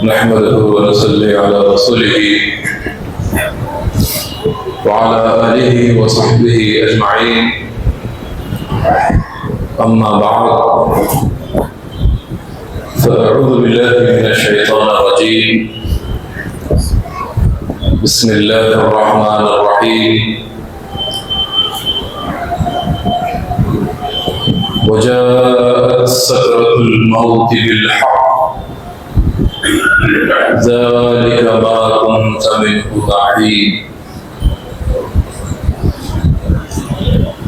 نحمده ونصلي على رسوله وعلى آله وصحبه أجمعين أما بعد فأعوذ بالله من الشيطان الرجيم بسم الله الرحمن الرحيم وجاءت سكرة الموت بالحق ذلك ما كنت منه تحيد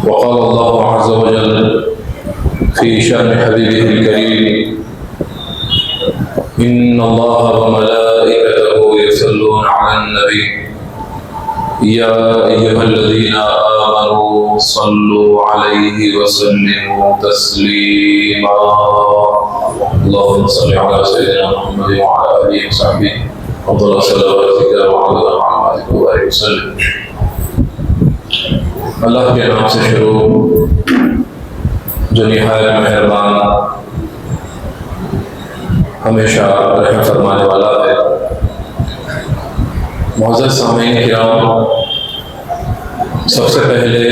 وقال الله عز وجل في شأن حبيبه الكريم إن الله وملائكته يصلون على النبي يا أيها الذين آمنوا صلوا عليه وسلموا تسليما اللهم صل على سيدنا محمد وعلى آله وصحبه أفضل صلواتك وعلى محمد وآله وسلم. اللہ کے نام سے شروع جو نہایت مہربان ہمیشہ رحم فرمانے والا ہے. معزز سامعین کرام، سب سے پہلے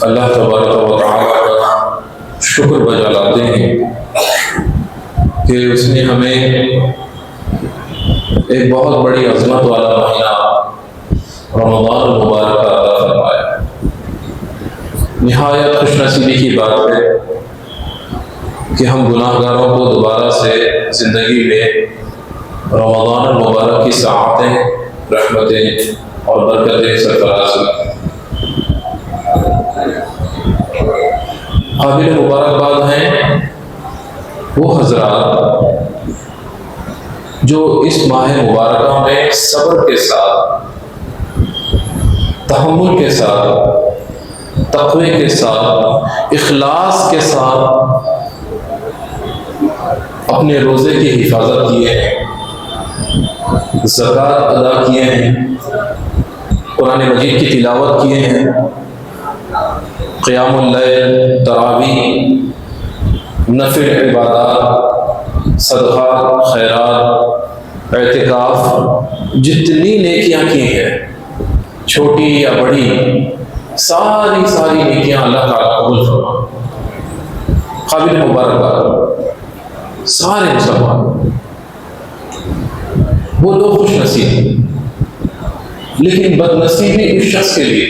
اللہ تبارک و تعالیٰ کا شکر بجا لاتے ہیں کہ اس نے ہمیں ایک بہت بڑی عظمت والا مہینہ رمضان المبارک کا عطا فرمایا. نہایت خوش نصیبی کی بات ہے کہ ہم گناہ گاروں کو دوبارہ سے زندگی میں رمضان المبارک کی سعادتیں، رحمتیں اور برکتیں سرفراز ہوئی. قابل مبارکباد ہیں وہ حضرات جو اس ماہ مبارکہ میں صبر کے ساتھ، تحمل کے ساتھ، تقوی کے ساتھ، اخلاص کے ساتھ اپنے روزے کی حفاظت کیے ہیں، زکوٰۃ ادا کیے ہیں، قرآن مجید کی تلاوت کیے ہیں، قیام اللیل، تراویح، نفل عبادات، صدقات، خیرات، اعتکاف، جتنی نیکیاں کی ہیں چھوٹی یا بڑی، ساری نیکیاں اللہ تعالیٰ قبول فرما. قابل مبارکباد سارے مسلمان. وہ لوگ خوش نصیب ہیں، لیکن بد نصیبی اس شخص کے لیے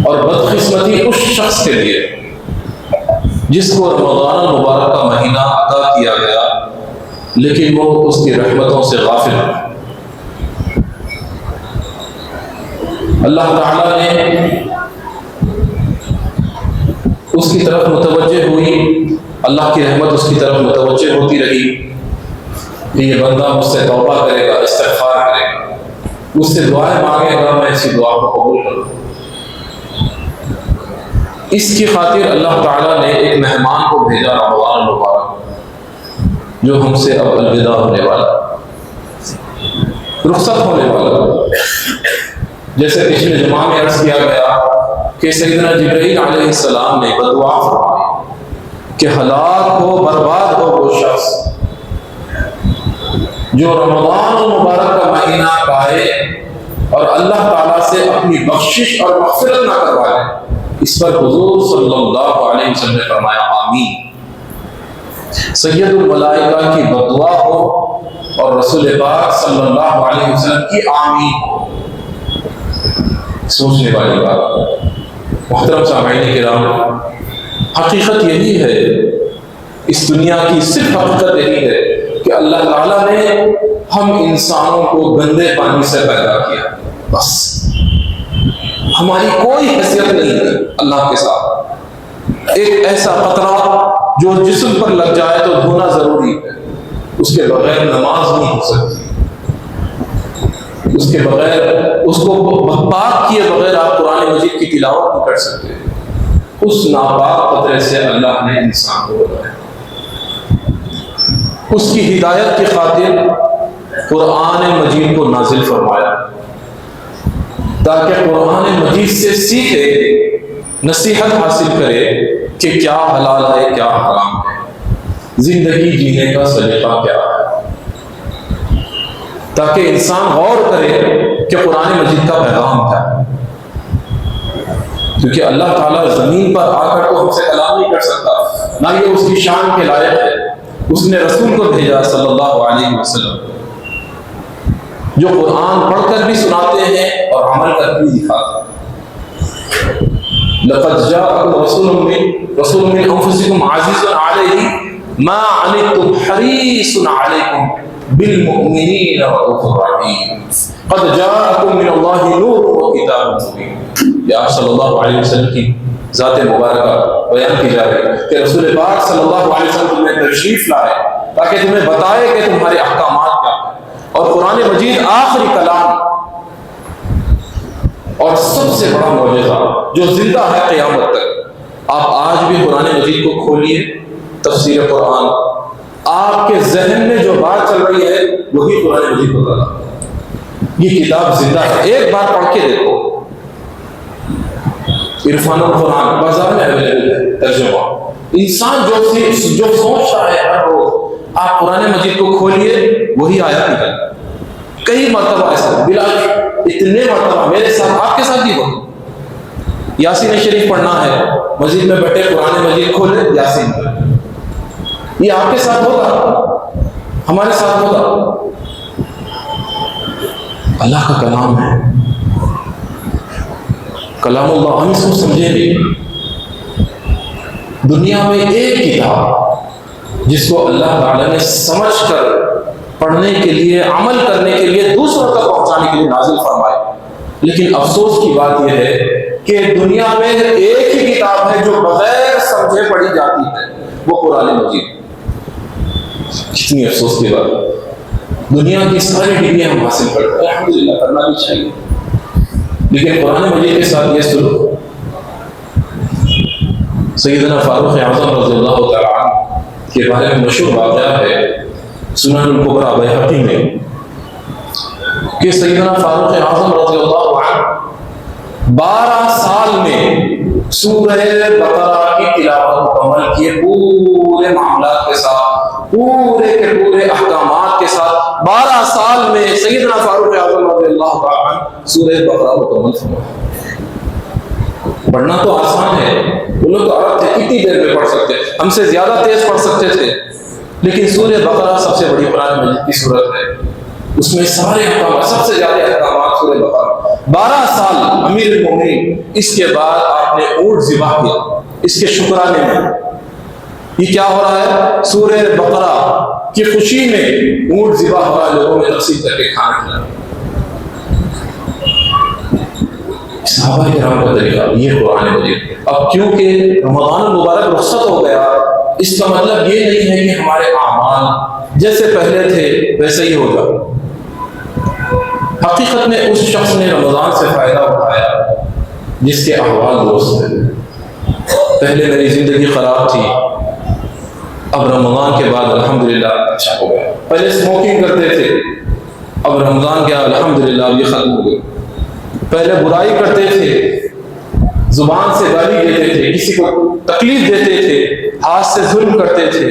اور بدقسمتی اس شخص کے لیے جس کو رمضان المبارک کا مہینہ عطا کیا گیا لیکن وہ اس کی رحمتوں سے غافل ہے. اللہ تعالیٰ نے اس کی طرف متوجہ ہوئی، اللہ کی رحمت اس کی طرف متوجہ ہوتی رہی کہ یہ بندہ مجھ سے توبہ کرے گا، استغفار کرے گا، مجھ سے دعائیں مانگے گا، میں اسی دعا کو قبول کروں. اس کی خاطر اللہ تعالیٰ نے ایک مہمان کو بھیجا، رمضان المبارک، جو ہم سے اب الوداع ہونے والا، رخصت ہونے والا. جیسے پچھلے جمعہ میں عرض کیا گیا کہ سیدنا جبرائیل علیہ السلام نے بدعا فرمائی کہ ہلاک ہو، برباد ہو وہ شخص جو رمضان المبارک کا مہینہ پائے اور اللہ تعالیٰ سے اپنی بخشش اور مغفرت نہ کروائے. اس پر حضور صلی اللہ علیہ وسلم نے فرمایا آمین. سید الملائکہ کی بدعا ہو اور رسول پاک صلی اللہ علیہ وسلم کی آمین ہو. سوچنے والی بات. محترم سامعین کرام، حقیقت یہی ہے، اس دنیا کی صرف حقیقت یہی ہے کہ اللہ تعالیٰ نے ہم انسانوں کو گندے پانی سے پیدا کیا، بس ہماری کوئی حیثیت نہیں ہے اللہ کے ساتھ. ایک ایسا قطرہ جو جسم پر لگ جائے تو دھونا ضروری ہے، اس کے بغیر نماز نہیں ہو سکتی، اس کے بغیر، اس کو پاک کیے بغیر آپ قرآن مجید کی تلاوت نہیں کر سکتے. اس ناپاک قطرے سے اللہ نے انسان کو بنایا. اس کی ہدایت کی خاطر قرآن مجید کو نازل فرمایا تاکہ قرآن مجید سے سیکھے، نصیحت حاصل کرے کہ کیا حلال ہے کیا حرام ہے. زندگی جینے کا سلیقہ کیا ہے، تاکہ انسان غور کرے کہ قرآن مجید کا پیغام کیا ہے. کیونکہ اللہ تعالیٰ زمین پر آ کر تو ہم سے کلام نہیں کر سکتا، نہ یہ اس کی شان کے لائق ہے. اس نے رسول کو بھیجا صلی اللہ علیہ وسلم، جو قرآن پڑھ کر بھی سناتے ہیں اور عمل کر بھی دکھاتے ہیں. لقد جاءکم رسول من انفسکم عزیز علیہ ما عنتم حریص علیکم بالمؤمنین رؤوف رحیم قد جاءکم من اللہ نور وکتاب مبین. یا صلی اللہ علیہ وسلم کی ذات مبارکہ بیان کی جا رہی ہے کہ رسول پاک صلی اللہ علیہ وسلم تمہیں تشریف لائے تاکہ تمہیں بتائے کہ تمہارے احکامات کیا ہیں. اور قرآن مجید آخری کلام اور سب سے بڑا معجزہ جو زندہ ہے قیامت تک. آپ آج بھی قرآن مجید کو کھولیے، تفسیر قرآن، آپ کے ذہن میں جو بات چل رہی ہے وہی قرآن مجید بتا رہا ہے. یہ کتاب زندہ ہے، ایک بار پڑھ کے دیکھو. عرفان القرآن بازار میں اویلیبل ہے ترجمہ. انسان جو سوچتا ہے ہر روز، آپ قرآن مجید کو کھولیے وہی آیات نکل. کئی مرتبہ ایسا بلا اتنے مرتبہ میرے ساتھ آپ کے ساتھ بھی ہوگا. یاسین شریف پڑھنا ہے، مسجد میں بیٹھے قرآن مجید کھولے یاسین. یہ آپ کے ساتھ ہوگا، ہمارے ساتھ ہوگا. اللہ کا کلام ہے، کلام اللہ. ہم اس کو سمجھیں بھی. دنیا میں ایک کتاب جس کو اللہ تعالیٰ نے سمجھ کر پڑھنے کے لیے، عمل کرنے کے لیے، دوسروں تک پہنچانے کے لیے نازل فرمائے. لیکن افسوس کی بات یہ ہے کہ دنیا میں ایک ہی کتاب ہے جو بغیر سمجھے پڑھی جاتی ہے، وہ قرآن مجید. کتنی افسوس کی بات ہے. دنیا کی ساری ڈگریاں ہم حاصل کرتے ہیں، الحمدللہ کرنا بھی چاہیے، لیکن قرآن مجید کے ساتھ یہ سلوک. سیدنا فاروق اعظم رضی اللہ تعالیٰ عنہ کے بارے میں مشہور واقعہ ہے سنن الکبریٰ بیہقی میں کہ سیدنا فاروق اعظم رضی اللہ عنہ 12 سال میں سورہ بقرہ کی تلاوت مکمل کیے، پورے معاملات کے ساتھ، پورے کے پورے احکامات کے ساتھ. 12 سال میں سیدنا فاروق اعظم رضی اللہ عنہ سورہ بقرہ مکمل فرمایا. پڑھنا تو آسان ہے، وہ لوگ تو عرب تھے، کتنی دیر میں پڑھ سکتے، ہم سے زیادہ تیز پڑھ سکتے تھے. لیکن سورہ بقرہ سب سے بڑی قرآن مجید کی سورت ہے، اس میں سارے احکامات، سب سے زیادہ احکامات سورہ بقرہ. 12 سال امیر المومنین. اس کے بعد آپ نے اونٹ ذبح کیا اس کے شکرانے میں. یہ کیا ہو رہا ہے؟ سورہ بقرہ کی خوشی میں اونٹ ذبح ہو رہا ہے، لوگوں میں تقسیم کر کے کھانا کھلانا. صحابہ کرام کا طریقہ یہ قرآن مجید. اب کیونکہ رمضان المبارک رخصت ہو گیا، اس کا مطلب یہ نہیں ہے کہ ہمارے اعمال جیسے پہلے تھے ویسے ہی ہو جائے. حقیقت میں اس شخص نے رمضان سے فائدہ اٹھایا جس کے احوال درست ہیں. پہلے میری زندگی خراب تھی، اب رمضان کے بعد الحمدللہ اچھا ہو گیا. پہلے اسموکنگ کرتے تھے، اب رمضان کے بعد الحمدللہ یہ ختم ہو گئی. پہلے برائی کرتے تھے، زبان سے گالی دیتے تھے، کسی کو تکلیف دیتے تھے، ہاتھ سے ظلم کرتے تھے،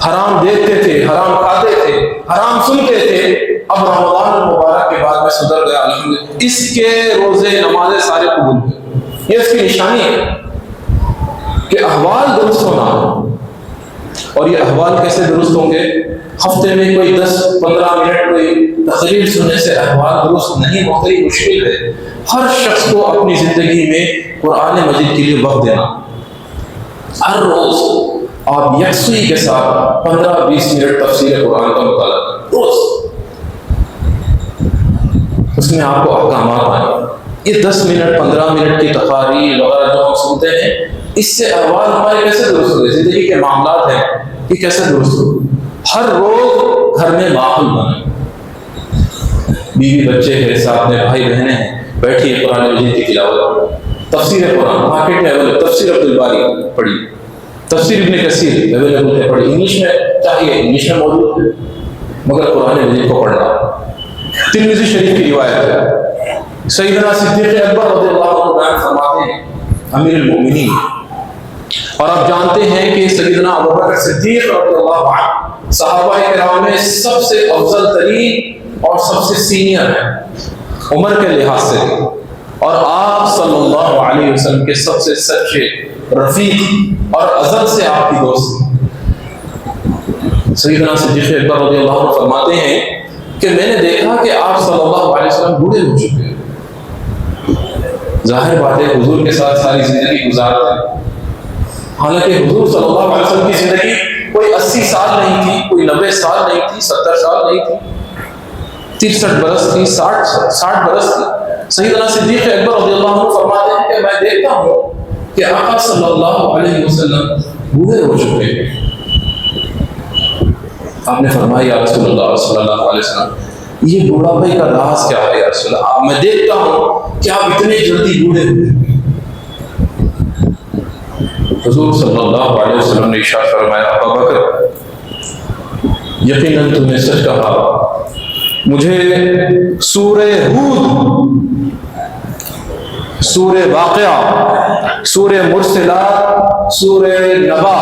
حرام دیکھتے تھے، حرام کھاتے تھے، حرام سنتے تھے. اب رمضان المبارک کے بعد میں سدھر گیا الحمدللہ. اس کے روزے نمازیں سارے قبول ہوئے. یہ اس کی نشانی ہے کہ احوال درست ہونا. اور یہ احوال کیسے درست ہوں گے؟ ہفتے میں کوئی 10-15 منٹ کوئی تقریر سننے سے احوال درست نہیں ہوتے، مشکل ہے. ہر شخص کو اپنی زندگی میں قرآن مجید کے لیے وقت دینا. ہر روز آپ یکسوئی کے ساتھ 15-20 منٹ تفسیر قرآن کا مطالعہ کریں روز. اس میں آپ کو احکامات آئیں. یہ 10 منٹ 15 منٹ کی تقاریر وغیرہ جو ہم سنتے ہیں، اس سے احوال ہمارے کیسے درست ہوئے، زندگی کے معاملات ہیں یہ کیسے درست ہوئے. ہر روز گھر میں ماحول بنے، بیوی بچے ہیں، ساتھ میں بھائی بہنیں ہیں، بیٹھیے قرآن مجید کی تلاوت. تفسیر قرآن مارکیٹ میں اویلیبل، تفسیر عبدالباری پڑھی، تفسیر ابن کثیر اویلیبل ہے، پڑھی. انگلش میں چاہیے انگلش میں موجود ہے، مگر قرآن مجید کو پڑھنا. ترمذی شریف کی روایت ہے، سیدنا صدیق اکبر رضی اللہ عنہ بیان فرماتے ہیں، امیر المومنین اور آپ جانتے ہیں کہ سیدنا ابوبکر صدیق رضی اللہ عنہ صحابہ کرام میں سب سے افضل ترین اور سب سے سینئر ہیں عمر کے لحاظ سے، اور آپ صلی اللہ علیہ وسلم کے سب سے سچے رفیق اور ازل سے آپ کی دوست۔ سیدنا صدیق اکبر رضی اللہ عنہ فرماتے ہیں کہ میں نے دیکھا کہ آپ صلی اللہ علیہ وسلم بوڑھے ہو چکے ہیں، ظاہر بات ہے حضور کے ساتھ ساری زندگی گزارتے ہیں، حالانکہ حضور صلی اللہ علیہ وسلم کی زندگی کوئی 80 سال نہیں تھی، کوئی 90 سال نہیں تھی، 70 سال نہیں تھی، 63 برس تھی، 60 برس تھی۔ سیدنا صدیق اکبر رضی اللہ عنہ فرماتے ہیں کہ میں دیکھتا ہوں کہ آقا صلی اللہ علیہ وسلم بوڑھے ہو چکے ہیں۔ آپ نے فرمایا یا رسول اللہ صلی اللہ علیہ وسلم یہ بوڑھاپے کا راز کیا ہے یا رسول اللہ؟ میں دیکھتا ہوں کہ آپ اتنے جلدی بوڑھے ہوئے۔ حضور صلی اللہ علیہ وسلم نے ارشاد فرمایا ابوبکر یقیناً تم نے سچ کہا، مجھے سورہ ہود، سورہ واقعہ، سورہ مرسلات، سورہ نبا،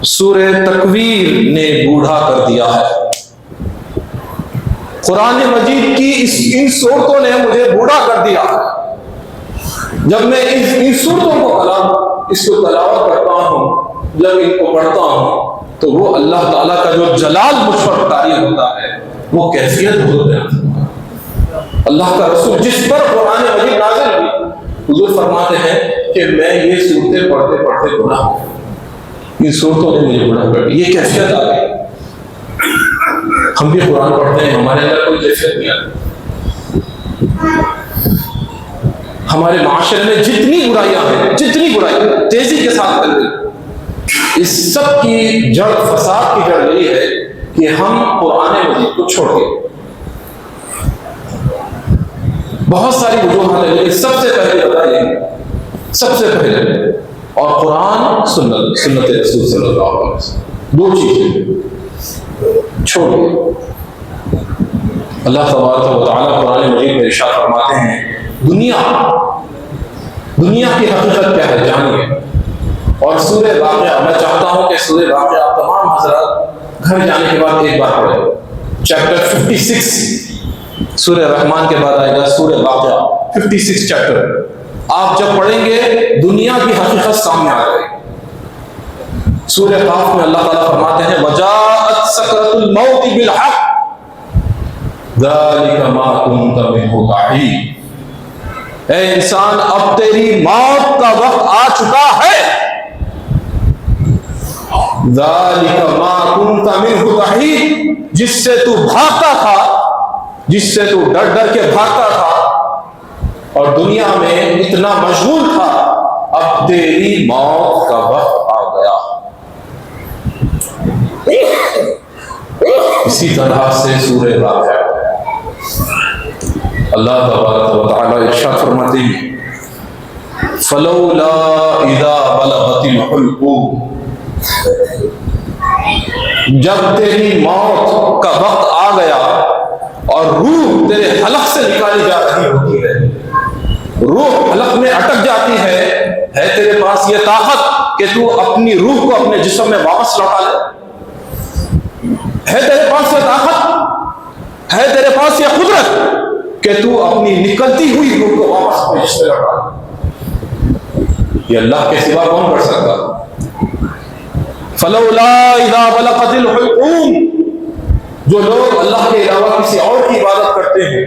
سورہ تکویر نے بوڑھا کر دیا ہے۔ قرآن مجید کی ان صورتوں نے مجھے بوڑھا کر دیا ہے۔ جب میں ان صورتوں کو اس کو تلاوت کرتا ہوں، جب ان کو پڑھتا ہوں، تو وہ اللہ تعالیٰ کا جو جلال مجھ پر طاری ہوتا ہے، وہ کیفیت ہوتا ہے۔ اللہ کا رسول جس پر قرآن مجید نازل ہوئی، حضور فرماتے ہیں کہ میں یہ صورتیں پڑھتے پڑھتے گناہ ہوں، ان صورتوں نے مجھے گناہ کر دیا، یہ کیفیت آ گئی۔ ہم بھی قرآن پڑھتے ہیں، ہمارے اندر کوئی کیفیت نہیں آتی۔ ہمارے معاشرے میں جتنی برائیاں ہیں، جتنی برائیاں تیزی کے ساتھ چل رہی، اس سب کی جڑ، فساد کی جڑ یہی ہے کہ ہم قرآن مجید کو چھوڑ گئے۔ بہت ساری وجوہات ہیں، لیکن سب سے پہلے بتائیے، سب سے پہلے اور قرآن سنت رسول صلی اللہ علیہ وسلم، دو چیزیں چھوڑ گئے۔ اللہ تبارک و تعالیٰ قرآن مجید میں ارشاد فرماتے ہیں دنیا کی حقیقت کیا ہے جانیے۔ اور سورہ واقعہ، میں چاہتا ہوں کہ سورہ واقعہ آپ تمام حضرات گھر جانے کے بعد ایک بار پڑھیں۔ چیپٹر 56 سورہ رحمان کے بعد آئے گا سورہ واقعہ 56 چیپٹر۔ آپ جب پڑھیں گے دنیا کی حقیقت سامنے آ جائے گی۔ سورہ قاف میں اللہ تعالیٰ فرماتے ہیں وَجَاءَتْ سَكْرَةُ الْمَوْتِ بِالْحَقِّ ذَلِكَ مَا كُنْتَ مِنْهُ تَحِيدُ۔ اے انسان اب تیری موت کا وقت آ چکا ہے۔ ذَلِكَ مَا كُنْتَ مِنْهُ تَحِيدُ، جس سے تو بھاگتا تھا، جس سے تو ڈر ڈر کے بھاگتا تھا اور دنیا میں اتنا مشغول تھا، اب تیری موت کا وقت آ گیا۔ اسی طرح سے سورہ واقعہ اللہ تبارک و تعالی ارشاد فرماتے ہیں فلولا اذا بلغت الحلقوم، جب تیری موت کا وقت آ گیا اور روح تیرے حلق سے نکالی جا رہی ہوتی ہے، روح حلق میں اٹک جاتی ہے تیرے پاس یہ طاقت کہ تو اپنی روح کو اپنے جسم میں واپس لوٹا لے؟ ہے تیرے پاس یہ طاقت؟ ہے تیرے پاس یہ قدرت کہ تو اپنی نکلتی ہوئی روح کو واپس اپنے جسم میں لوٹا لے؟ یہ اللہ کے سوا کون کر سکتا؟ فلولا اذا بلغت الحلقوم، جو لوگ اللہ کے علاوہ کسی اور کی عبادت کرتے ہیں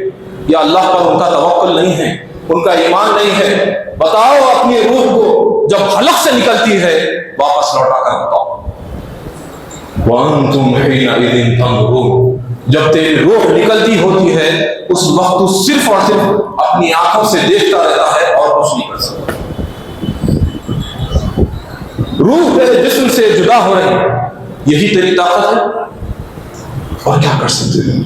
یا اللہ پر ان کا توکل نہیں ہے، ان کا ایمان نہیں ہے، بتاؤ اپنی روح کو جب حلق سے نکلتی ہے واپس لوٹا کر بتاؤ۔ وَأَنْتُمْ حِينَئِذٍ تَنظُرُونَ، جب تیری روح نکلتی ہوتی ہے اس وقت تو صرف اور صرف اپنی آنکھوں سے دیکھتا رہتا ہے اور کچھ نہیں کر سکتا۔ روح تیرے جسم سے جدا ہو رہی ہے، یہی تیری طاقت ہے، اور کیا کر سکتے ہیں؟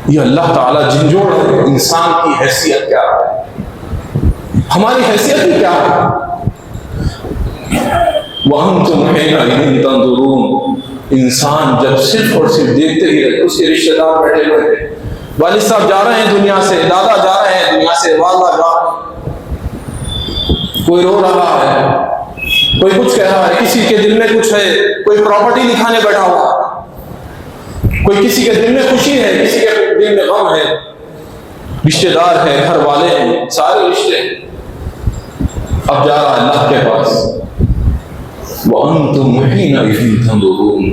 یہ اللہ تعالیٰ جھنجھوڑ ہے انسان کی حیثیت کیا ہے، ہماری حیثیت ہی کیا ہے۔ وَأَنْتُمْ حِينَئِذٍ تَنظُرُونَ، انسان جب صرف اور صرف دیکھتے ہی رہتے، اس کے رشتہ دار بیٹھے ہوئے ہیں، والد صاحب جا رہے ہیں دنیا سے، دادا جا رہے ہیں دنیا سے، والدہ جا رہے ہیں، کوئی رو رہا ہے، کوئی کچھ کہہ رہا ہے، کسی کے دل میں کچھ ہے، کوئی پراپرٹی دکھانے بیٹھا ہوا، کوئی کسی کے دل میں خوشی ہے، کسی کے دل میں غم ہے، رشتے دار ہیں، گھر والے ہیں، سارے رشتے ہیں۔ اب جا رہا ہے اللہ کے پاس، وَأَنْتُمْ حِينَئِذٍ تَنظُرُونَ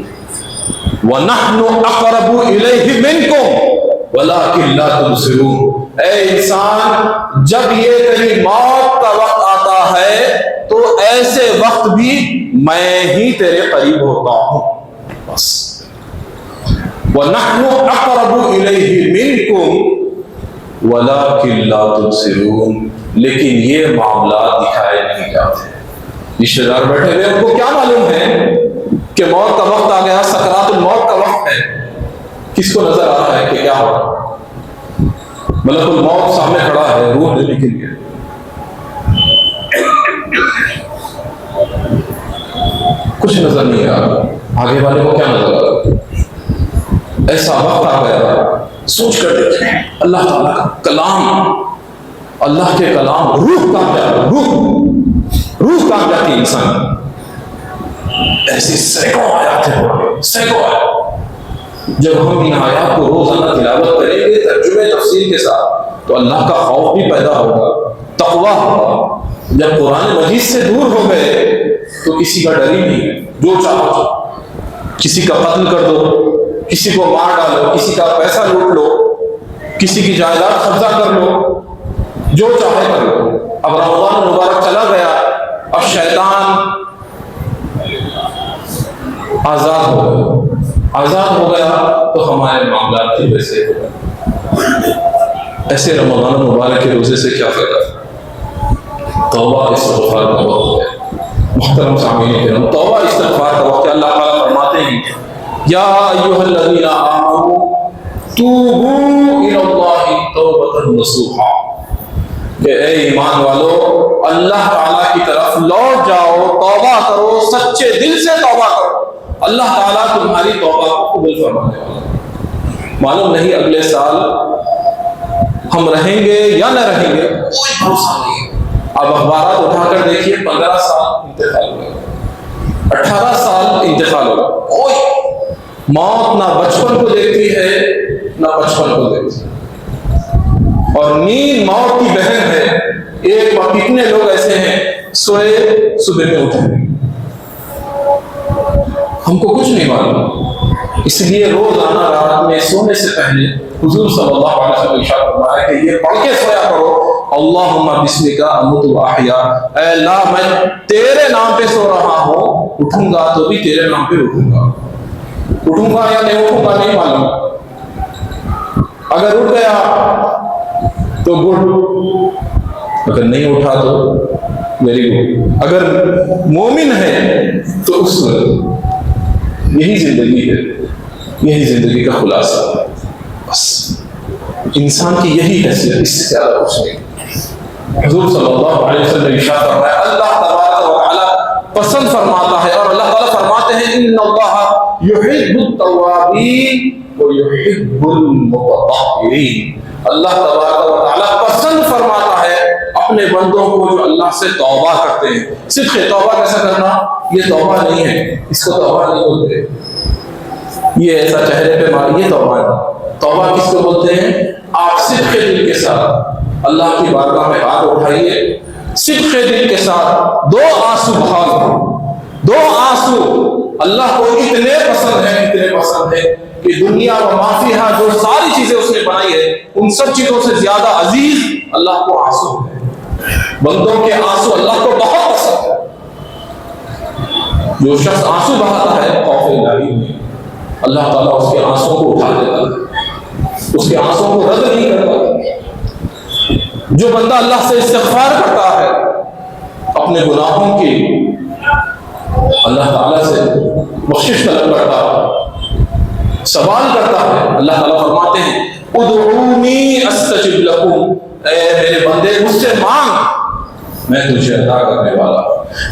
وَنَحْنُ أَقْرَبُ إِلَيْهِ مِنْكُمْ وَلَكِنْ لَا تُبْصِرُونَ۔ اے انسان، جب یہ تیری موت کا وقت آتا ہے تو ایسے وقت بھی میں ہی تیرے قریب ہوتا ہوں، بس۔ وَنَحْنُ أَقْرَبُ إِلَيْهِ مِنْكُمْ وَلَكِنْ لَا تُبْصِرُونَ، لیکن یہ معاملات دکھائے نہیں جاتے۔ رشتے دار بیٹھے ہوئے، ان کو کیا معلوم ہے کہ موت کا وقت آ گیا، سکرات الموت کا وقت ہے۔ کس کو نظر آ رہا ہے کہ کیا ہوگا؟ ملک الموت سامنے کھڑا ہے روح لینے کے لیے۔ کچھ نظر نہیں آ رہا، آگے والے کو کیا نظر آ رہا؟ ایسا وقت آ گیا، سوچ کر دیکھیں اللہ تعالیٰ کا کلام، اللہ کے کلام، روح کام جاتی، روح کام جاتی انسان۔ ایسی سینکڑوں آیات ہیں، سینکڑوں آیات۔ جب ہم ان آیات کو روزانہ تلاوت کریں گے ترجمے تفسیر کے ساتھ تو اللہ کا خوف بھی پیدا ہوگا، تقویٰ ہوگا۔ جب قرآن مجید سے دور ہو گئے تو کسی کا ڈر ہی نہیں ہے، جو چاہو کسی کا قتل کر دو، کسی کو مار ڈالو، کسی کا پیسہ لوٹ لو، کسی کی جائیداد قبضہ کر لو، جو چاہے کر لو۔ اب رمضان مبارک چلا گیا، اب شیطان آزاد ہو گیا، آزاد ہو گیا تو ہمارے معاملات بھی ویسے ہو گئے۔ ایسے رمضان مبارک کے روزے سے کیا فائدہ؟ توبہ استغفار کا وقت ہے محترم سامعین کرام، توبہ استغفار کا وقت ہے۔ اللہ تعالیٰ فرماتے ہیں یا ایھا الذین آمنوا توبوا الی اللہ توبۃ نصوحا، کہ اے ایمان والو اللہ تعالیٰ کی طرف لوٹ جاؤ، توبہ کرو، سچے دل سے توبہ کرو، اللہ تعالیٰ تمہاری توبہ کو قبول فرمانے والا۔ معلوم نہیں اگلے سال ہم رہیں گے یا نہ رہیں گے، کوئی بھروسہ نہیں۔ اب اخبارات اٹھا کر دیکھیے، 15 سال انتقال ہوگا، 18 سال انتقال ہوگا، کوئی موت نہ بچپن کو دیکھتی ہے نہ بچپن کو دیکھتی ہے، اور نیند موت کی بہن ہے۔ ایک وقت کتنے لوگ ایسے ہیں سوئے صبح میں اٹھے، ہم کو کچھ نہیں معلوم۔ اس لیے روزانہ رات میں سونے سے پہلے حضور صلی اللہ علیہ وسلم ارشاد فرمایا کہ یہ پڑھ کے سویا کرو، اللہم بسمک اموت و احیا، اے اللہ میں تیرے نام پہ سو رہا ہوں، اٹھوں گا تو بھی تیرے نام پہ اٹھوں گا، اٹھوں گا یا نہیں اٹھوں گا نہیں معلوم۔ اگر اٹھ گیا تو گڈ، اگر نہیں اٹھا تو ویری گڈ۔ اگر مومن ہے تو اس یہی زندگی ہے، یہی زندگی کا خلاصہ ہے، بس انسان کی یہی حیثیت، اس سے زیادہ کچھ نہیں۔ حضور صلی اللہ علیہ وسلم ارشاد فرمایا اللہ تبارک و تعالی پسند فرماتا ہے، اور اللہ تعالیٰ فرماتے ہیں ان اللہ یحب التوابین ویحب المتطہرین۔ اللہ تبارک و تعالیٰ پسند فرماتا ہے اپنے بندوں کو جو اللہ سے توبہ کرتے ہیں۔ صرف توبہ کیسا کرنا، یہ توبہ نہیں ہے، اس کو توبہ نہیں بولتے، یہ ایسا چہرے پہ مار، یہ توبہ نہیں۔ توبہ کس کو بولتے ہیں؟ آپ صدق دل کے ساتھ اللہ کی بارگاہ میں ہاتھ اٹھائیے، صدق دل کے ساتھ دو آنسو بہا دو، دو آنسو اللہ کو اتنے پسند ہیں، اتنے پسند ہیں کہ دنیا و ما فیہا جو ساری چیزیں اس نے بنائی ہے ان سب چیزوں سے زیادہ عزیز اللہ کو آنسو ہے۔ بندوں کے آنسو اللہ کو بہت پسند ہے۔ جو شخص آنسو بہاتا ہے خوف الہی میں اللہ تعالیٰ اس کے آنسوں کو اٹھا دیتا ہے، اس کے آنسوں کو رد نہیں کرتا۔ جو بندہ اللہ سے استغفار کرتا ہے، اپنے گناہوں کی اللہ تعالیٰ سے بخشش طلب کرتا ہے، سوال کرتا ہے، اللہ تعالیٰ فرماتے ہیں ادعونی استجب لکم، اے میرے بندے مجھ سے مانگ، میں تجھے عطا کرنے والا۔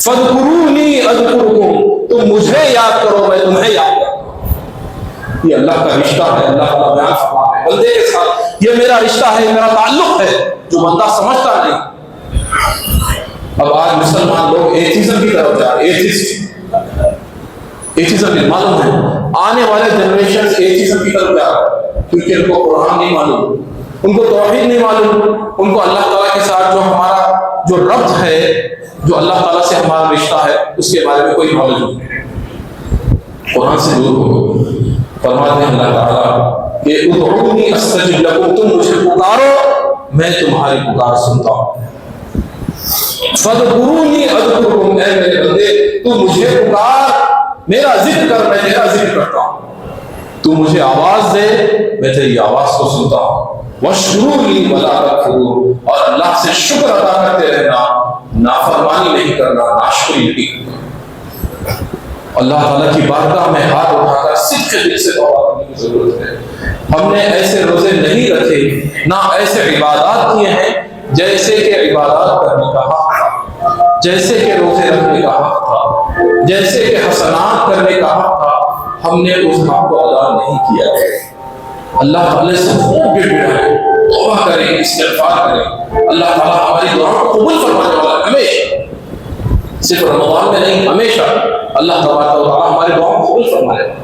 فاذکرونی اذکرکم، تم مجھے یاد کرو میں تمہیں یاد کروں۔ یہ اللہ کا رشتہ ہے، اللہ کا بیان فرماتا ہے بندے کے ساتھ، یہ میرا رشتہ ہے، میرا تعلق ہے، جو بندہ سمجھتا نہیں۔ اب آج مسلمان لوگ ایتھیزم کی طرف جا رہے ہیں، ایتھیزم معلوم ہے آنے والے جنریشن ایتھیزم کی طرف جا رہے ہیں، کیونکہ ان کو قرآن نہیں معلوم، ان کو توحید نہیں معلوم، ان کو اللہ تعالیٰ کے ساتھ جو ہمارا جو ربط ہے، جو اللہ تعالیٰ سے ہمارا رشتہ ہے، اس کے بارے میں کوئی نالج نہیں ہے، قرآن سے دور ہو۔ فرماتے ہیں اللہ تعالیٰ کہ ادعونی استجب لکم، تم مجھے پکارو میں تمہاری پکار سنتا ہوں، فاذکرونی اذکرکم، اے میرے بندے تو مجھے پکار، میرا ذکر کر، میں تیرا ذکر کرتا ہوں، تو مجھے آواز دے میں تیری آواز کو سنتا ہوں، واشکروا لی ولا تکفرون، اور اللہ سے شکر ادا کرتے رہنا، نافرمانی نہیں کرنا، ناشکری نہیں کرنا۔ اللہ تعالیٰ کی بارگاہ میں ہاتھ اٹھا کر صدق دل سے توبہ کرنے کی ضرورت ہے۔ ہم نے ایسے روزے نہیں رکھے، نہ ایسے عبادات کیے ہیں جیسے کہ عبادات کرنے کا حق تھا، جیسے کہ روزے رکھنے کا حق تھا، جیسے کہ حسنات کرنے کا حق تھا، ہم نے اس حق کو ادا نہیں کیا ہے۔ اللہ تعالیٰ سے خوب گڑ ہے، توبہ کریں، استغفار کریں، اللہ تعالیٰ ہماری دعاؤں کو قبول فرمانے والا ہے، ہمیشہ، صرف رمضان میں نہیں، ہمیشہ اللہ تبارک و تعالیٰ ہماری دعاؤں کو قبول فرمانے والا ہے۔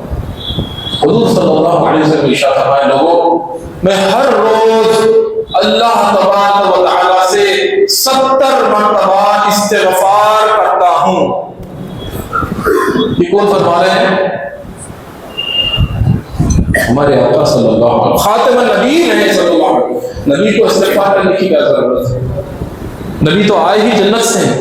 حضور صلی اللہ علیہ وسلم ارشاد فرمائے، لوگوں میں ہر روز اللہ تبارک و تعالیٰ سے 70 مرتبہ استغفار کرتا ہوں۔ یہ کون فرما رہے ہیں؟ ہمارے آقا صلی اللہ علیہ وسلم، خاتم النبیین ہیں صلی اللہ علیہ وسلم۔ نبی کو استغفار کرنے کی کیا ضرورت ہے؟ نبی تو آئے ہی جنت سے ہیں،